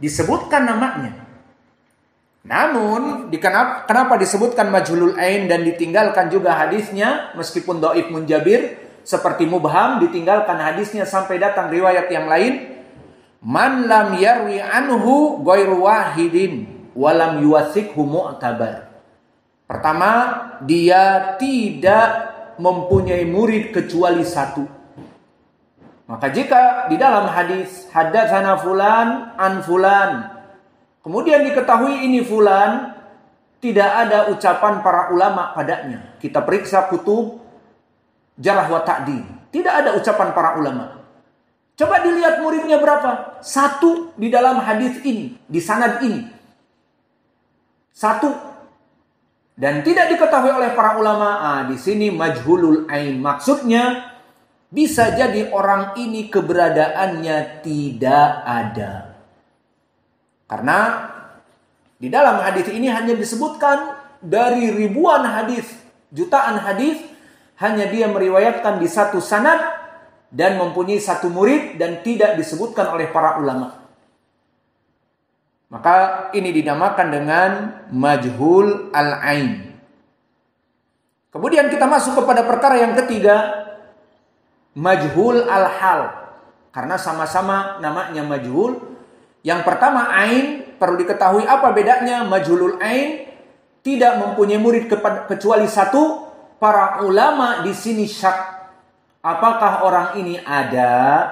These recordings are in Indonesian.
disebutkan namanya. Namun kenapa disebutkan majhulul ain dan ditinggalkan juga hadisnya, meskipun dhaif munjabir seperti mubham, ditinggalkan hadisnya sampai datang riwayat yang lain. Man lam yarwi anhu ghairu wahidin wa lam yuwathiqhu mu'tabar. Pertama, dia tidak mempunyai murid kecuali satu. Maka jika di dalam hadis haddatsana fulan an fulan, kemudian diketahui ini fulan, tidak ada ucapan para ulama padanya. Kita periksa kutub jarh wa ta'dil, tidak ada ucapan para ulama. Coba dilihat muridnya berapa? Satu di dalam hadis ini, di sanad ini. Satu. Dan tidak diketahui oleh para ulama. Di sini majhulul ain. Maksudnya bisa jadi orang ini keberadaannya tidak ada. Karena di dalam hadis ini hanya disebutkan dari ribuan hadis, jutaan hadis, hanya dia meriwayatkan di satu sanad dan mempunyai satu murid dan tidak disebutkan oleh para ulama. Maka ini dinamakan dengan majhul al-ain. Kemudian kita masuk kepada perkara yang ketiga, majhul al-hal. Karena sama-sama namanya majhul. Yang pertama ain, perlu diketahui apa bedanya. Majhulul ain tidak mempunyai murid kecuali satu. Para ulama di sini syak, apakah orang ini ada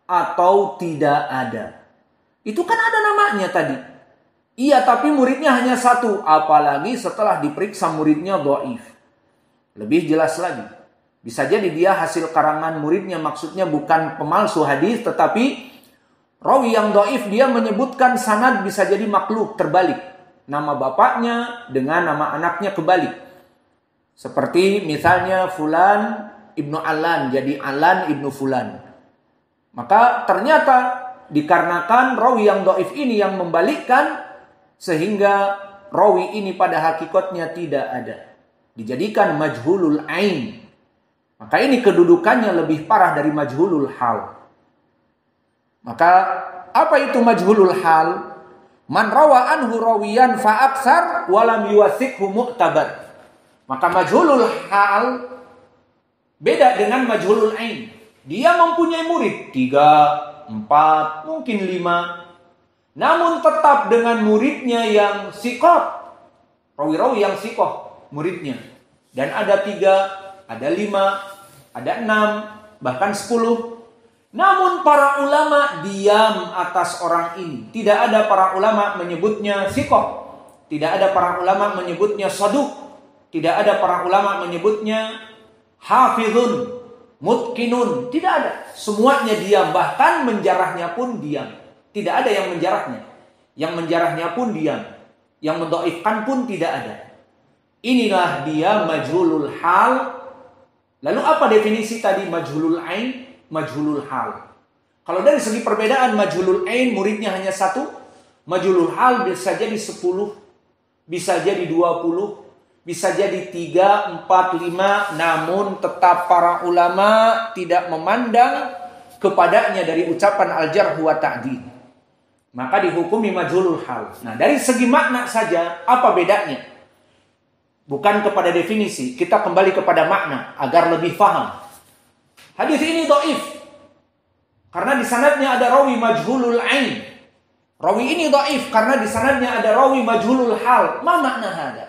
atau tidak ada. Itu kan ada namanya tadi. Iya, tapi muridnya hanya satu. Apalagi setelah diperiksa muridnya dhaif. Lebih jelas lagi. Bisa jadi dia hasil karangan muridnya, maksudnya bukan pemalsu hadis, tetapi rawi yang dhaif dia menyebutkan sanad bisa jadi maklub, terbalik. Nama bapaknya dengan nama anaknya kebalik. Seperti misalnya Fulan ibnu Alan, jadi Alan ibnu Fulan. Maka ternyata dikarenakan rawi yang dhaif ini yang membalikkan, sehingga rawi ini pada hakikatnya tidak ada. Dijadikan majhulul ain. Maka ini kedudukannya lebih parah dari majhulul hal. Maka apa itu majhulul hal? Man rawa anhu rawiyan fa aktsar wa lam yuwathiqhu mu'tabar. Maka majhulul hal beda dengan majhulul ain. Dia mempunyai murid 3, 4, mungkin 5. Namun tetap dengan muridnya yang siqah. Rawi-rawi yang siqah muridnya. Dan ada 3, ada 5, ada 6, bahkan 10. Namun para ulama diam atas orang ini. Tidak ada para ulama menyebutnya siqah. Tidak ada para ulama menyebutnya saduq. Tidak ada para ulama menyebutnya hafizun, mutqinun. Tidak ada. Semuanya diam. Bahkan menjarahnya pun diam. Tidak ada yang menjarahnya. Yang menjarahnya pun diam. Yang mendhaifkan pun tidak ada. Inilah dia majhulul hal. Lalu apa definisi tadi majhulul ain, majhulul hal? Kalau dari segi perbedaan, majhulul ain muridnya hanya satu. Majhulul hal bisa jadi 10, bisa jadi 20, bisa jadi 3, 4, 5. Namun tetap para ulama tidak memandang kepadanya dari ucapan al-jarh wa ta'dil. Maka dihukumi majhulul hal. Nah, dari segi makna saja, apa bedanya? Bukan kepada definisi, kita kembali kepada makna agar lebih paham. Hadis ini dhaif karena di sanadnya ada rawi majhulul ain. Rawi ini dhaif karena di sanadnya ada rawi majhulul hal. Ma makna hada?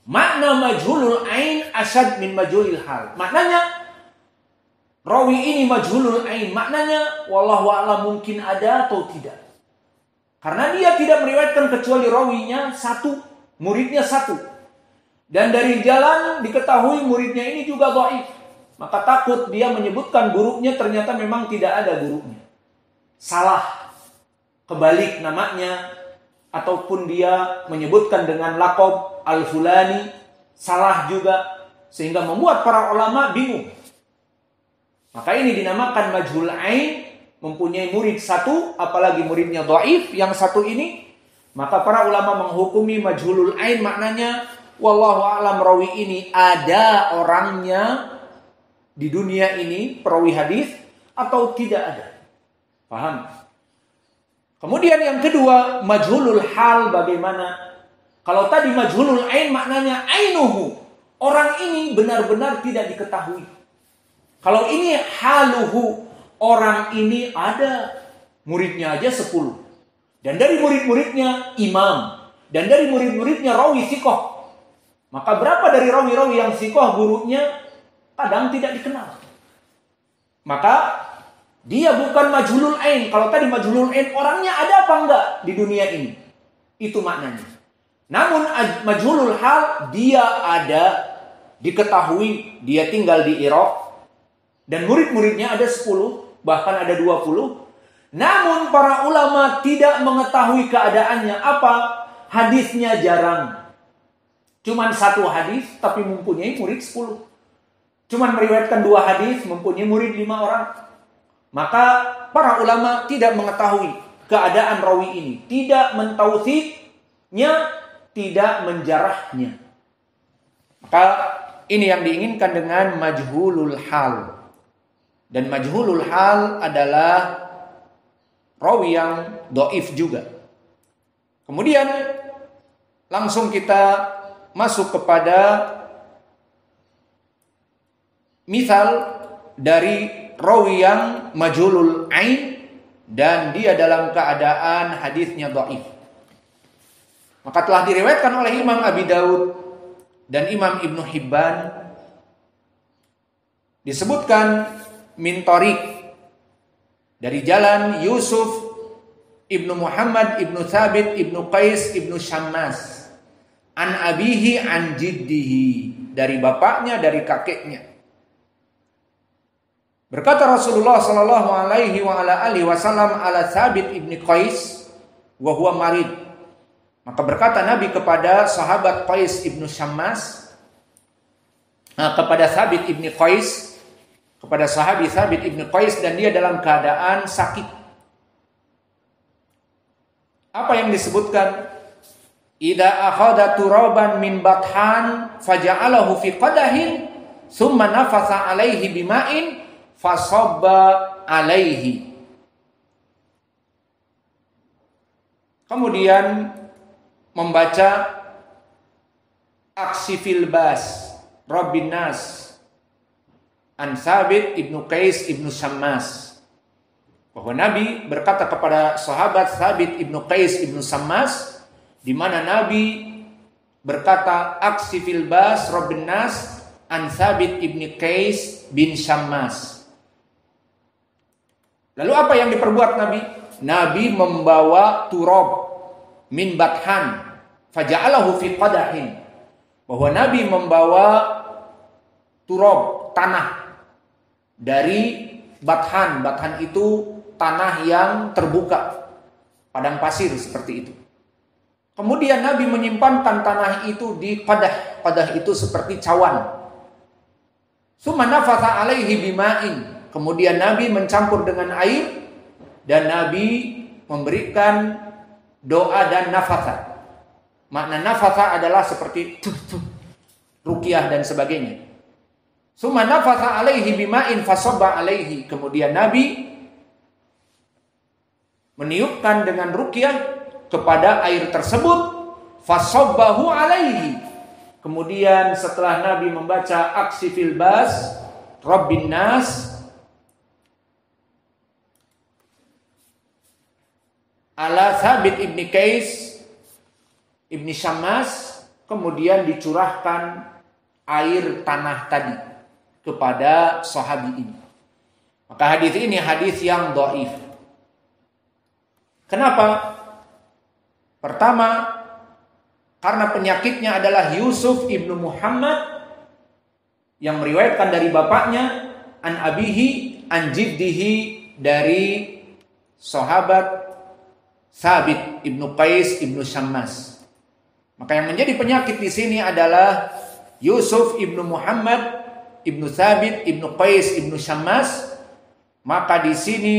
Makna majhulul ain asyad min majhulil hal. Maknanya rawi ini majhulul ain, maknanya wallahu a'lam mungkin ada atau tidak. Karena dia tidak meriwayatkan kecuali rawinya satu, muridnya satu. Dan dari jalan diketahui muridnya ini juga dhaif. Maka takut dia menyebutkan gurunya, ternyata memang tidak ada gurunya. Salah. Kebalik namanya. Ataupun dia menyebutkan dengan laqab al-fulani. Salah juga. Sehingga membuat para ulama bingung. Maka ini dinamakan majhul ain. Mempunyai murid satu. Apalagi muridnya dhaif. Yang satu ini. Maka para ulama menghukumi majhulul ain maknanya wallahu a'lam rawi ini ada orangnya di dunia ini, perawi hadis, atau tidak ada. Paham? Kemudian yang kedua, majhulul hal bagaimana? Kalau tadi majhulul ain maknanya ainuhu. Orang ini benar-benar tidak diketahui. Kalau ini haluhu, orang ini ada muridnya aja 10. Dan dari murid-muridnya imam. Dan dari murid-muridnya rawi sikoh. Maka berapa dari rawi-rawi yang sikoh gurunya kadang tidak dikenal. Maka dia bukan majhulul ain. Kalau tadi majhulul ain, orangnya ada apa enggak di dunia ini? Itu maknanya. Namun majhulul hal, dia ada, diketahui, dia tinggal di Irak. Dan murid-muridnya ada 10, bahkan ada 20. Namun para ulama tidak mengetahui keadaannya. Apa? Hadisnya jarang. Cuman 1 hadis, tapi mempunyai murid 10. Cuman meriwayatkan 2 hadis, mempunyai murid 5 orang. Maka para ulama tidak mengetahui keadaan rawi ini. Tidak mentausiknya, tidak menjarahnya. Maka ini yang diinginkan dengan majhulul hal. Dan majhulul hal adalah rawi yang dhaif juga. Kemudian langsung kita masuk kepada misal dari rawi yang majhulul ain dan dia dalam keadaan hadisnya dhaif. Maka telah diriwayatkan oleh Imam Abi Daud dan Imam Ibnu Hibban, disebutkan min tariq, dari jalan Yusuf Ibnu Muhammad Ibnu Thabit Ibnu Qais Ibnu Syammas, an abihi an jiddihi, dari bapaknya dari kakeknya. Berkata Rasulullah sallallahu alaihi wa ala alihi wasallam ala Thabit ibni Qais wa huwa marid. Maka berkata Nabi kepada sahabat Qais ibnu Syammas, kepada Thabit ibni Qais, kepada sahabi Thabit ibni Qais, dan dia dalam keadaan sakit. Apa yang disebutkan? Idza akhadha turaban min bathan faja'alahu fi qadahin thumma nafatha alaihi bima'in fasabba alaihi. Kemudian membaca aksi filbas Rabbin Nas an Thabit ibnu Qais ibnu Syammas, bahwa Nabi berkata kepada sahabat Thabit ibnu Qais ibnu Syammas, di mana Nabi berkata aksi filbas Rabbin Nas an Thabit ibnu Qais bin Syammas. Lalu apa yang diperbuat Nabi? Nabi membawa turab min bathan faja'alahu fi qadahin, bahwa Nabi membawa turab, tanah dari bathan. Bathan itu tanah yang terbuka, padang pasir seperti itu. Kemudian Nabi menyimpankan tanah itu di qadah. Qadah itu seperti cawan. Summa nafatha alaihi bima'in. Kemudian Nabi mencampur dengan air dan Nabi memberikan doa dan nafatha. Makna nafatha adalah seperti ruqyah dan sebagainya. Summa nafatha alaihi bima'in fasabba alaihi. Kemudian Nabi meniupkan dengan ruqyah kepada air tersebut, fasabbahu alaihi. Kemudian setelah Nabi membaca aksi filbas Rabbin Nas ala Thabit ibni Qais ibni Syammas, kemudian dicurahkan air tanah tadi kepada sahabi ini. Maka hadis ini hadis yang dhaif. Kenapa? Pertama, karena penyakitnya adalah Yusuf ibnu Muhammad yang meriwayatkan dari bapaknya, an abihi an jiddihi, dari sahabat Thabit ibnu Qais ibnu Syammas. Maka yang menjadi penyakit di sini adalah Yusuf ibnu Muhammad ibnu Thabit ibnu Qais ibnu Syammas. Maka di sini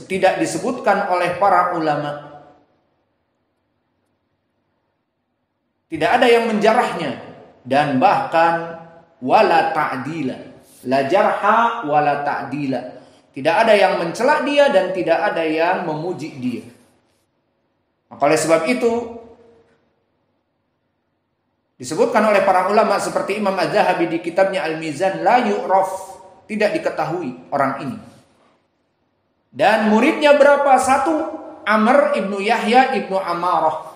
tidak disebutkan oleh para ulama. Tidak ada yang menjarahnya, dan bahkan wala ta'dila, la jarha wala ta'dila. Tidak ada yang mencela dia dan tidak ada yang memuji dia. Maka oleh sebab itu disebutkan oleh para ulama seperti Imam Az-Zahabi di kitabnya Al-Mizan, la yu'raf, tidak diketahui orang ini. Dan muridnya berapa? Satu, Amr ibnu Yahya ibnu Amarah.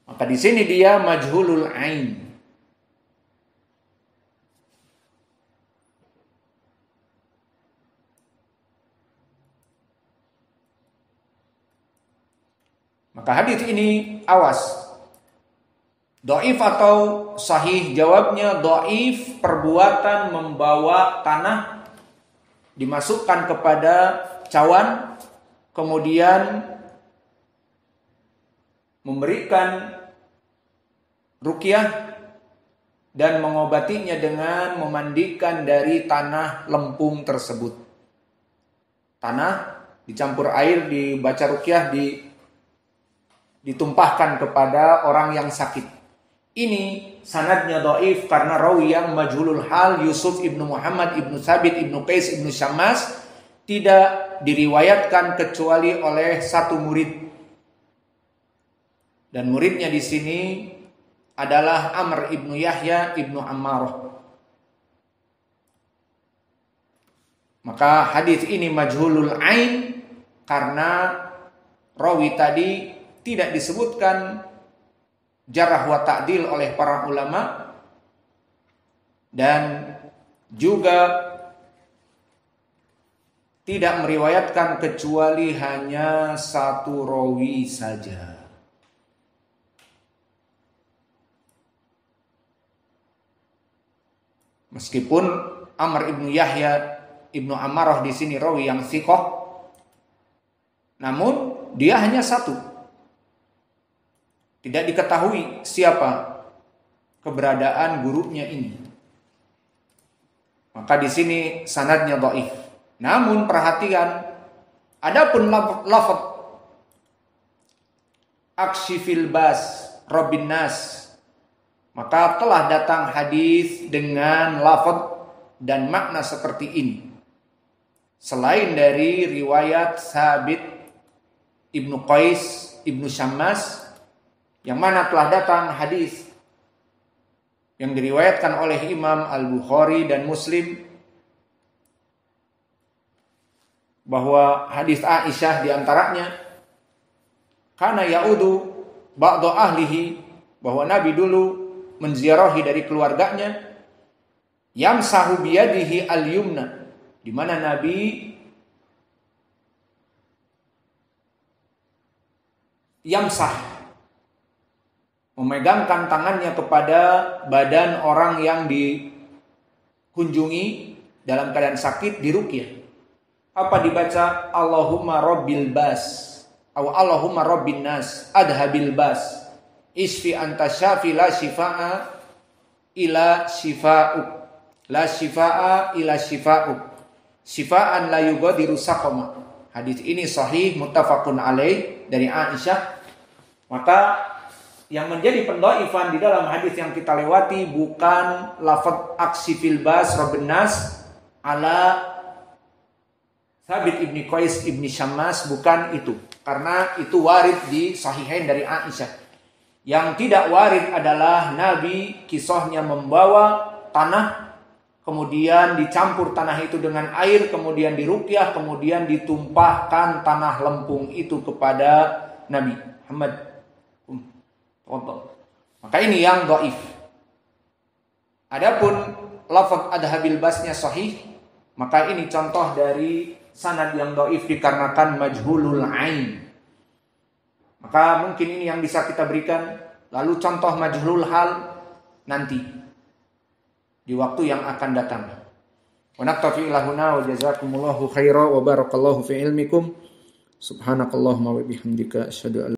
Maka di sini dia majhulul ain. Maka hadis ini awas. Dhaif atau sahih? Jawabnya dhaif, perbuatan membawa tanah dimasukkan kepada cawan, kemudian memberikan ruqyah dan mengobatinya dengan memandikan dari tanah lempung tersebut. Tanah dicampur air, dibaca ruqyah, ditumpahkan kepada orang yang sakit. Ini sanadnya dhaif karena rawi yang majhulul hal Yusuf ibnu Muhammad ibnu Thabit ibnu Qais ibnu Syammas tidak diriwayatkan kecuali oleh satu murid. Dan muridnya di sini adalah Amr ibnu Yahya ibnu Ammarah. Maka hadis ini majhulul ain karena rawi tadi tidak disebutkan jarah wa ta'dil oleh para ulama, dan juga tidak meriwayatkan kecuali hanya satu rawi saja. Meskipun Amr ibnu Yahya ibnu Ammarah di sini rawi yang thiqah, namun dia hanya satu. Tidak diketahui siapa keberadaan gurunya ini. Maka di sini sanadnya dhaif. Namun perhatian, adapun lafaz akshifil bas rabbin nas, maka telah datang hadis dengan lafaz dan makna seperti ini. Selain dari riwayat Thabit ibnu Qais ibnu Syammas, yang mana telah datang hadis yang diriwayatkan oleh Imam Al-Bukhari dan Muslim, bahwa hadis Aisyah diantaranya, kana ya'udu ba'du ahlihi, bahwa Nabi dulu menziarahi dari keluarganya, yamsahu biyadihi al-yumna, di mana Nabi yamsah, memegangkan tangannya kepada badan orang yang dikunjungi dalam keadaan sakit, diruqyah. Apa dibaca? Allahumma rabbil bas atau Allahumma rabbin nas adhabil bas isfi anta syafi la shifaa ila shifa'uk, la shifaa ila shifa'uk, shifaan la yughadiru saqama. Hadis ini sahih muttafaqun alaih dari Aisyah. Maka yang menjadi pendhaifan di dalam hadis yang kita lewati bukan lafaz aksifil bas rabbin nas ala Thabit ibni Qais ibni Syammas, bukan itu. Karena itu warid di sahihain dari Aisyah. Yang tidak warid adalah Nabi kisahnya membawa tanah, kemudian dicampur tanah itu dengan air, kemudian diruqyah, kemudian ditumpahkan tanah lempung itu kepada Nabi Muhammad. Maka ini yang dhaif. Adapun lafaz adhabil basnya sahih, maka ini contoh dari sanad yang dhaif dikarenakan majhulul ain. Maka mungkin ini yang bisa kita berikan. Lalu contoh majhulul hal nanti di waktu yang akan datang. Wa naktafi ilahuna wa jazakumullahu khairan wa barakallahu fi ilmikum. Subhanakallahumma wa bihamdika asyhadu an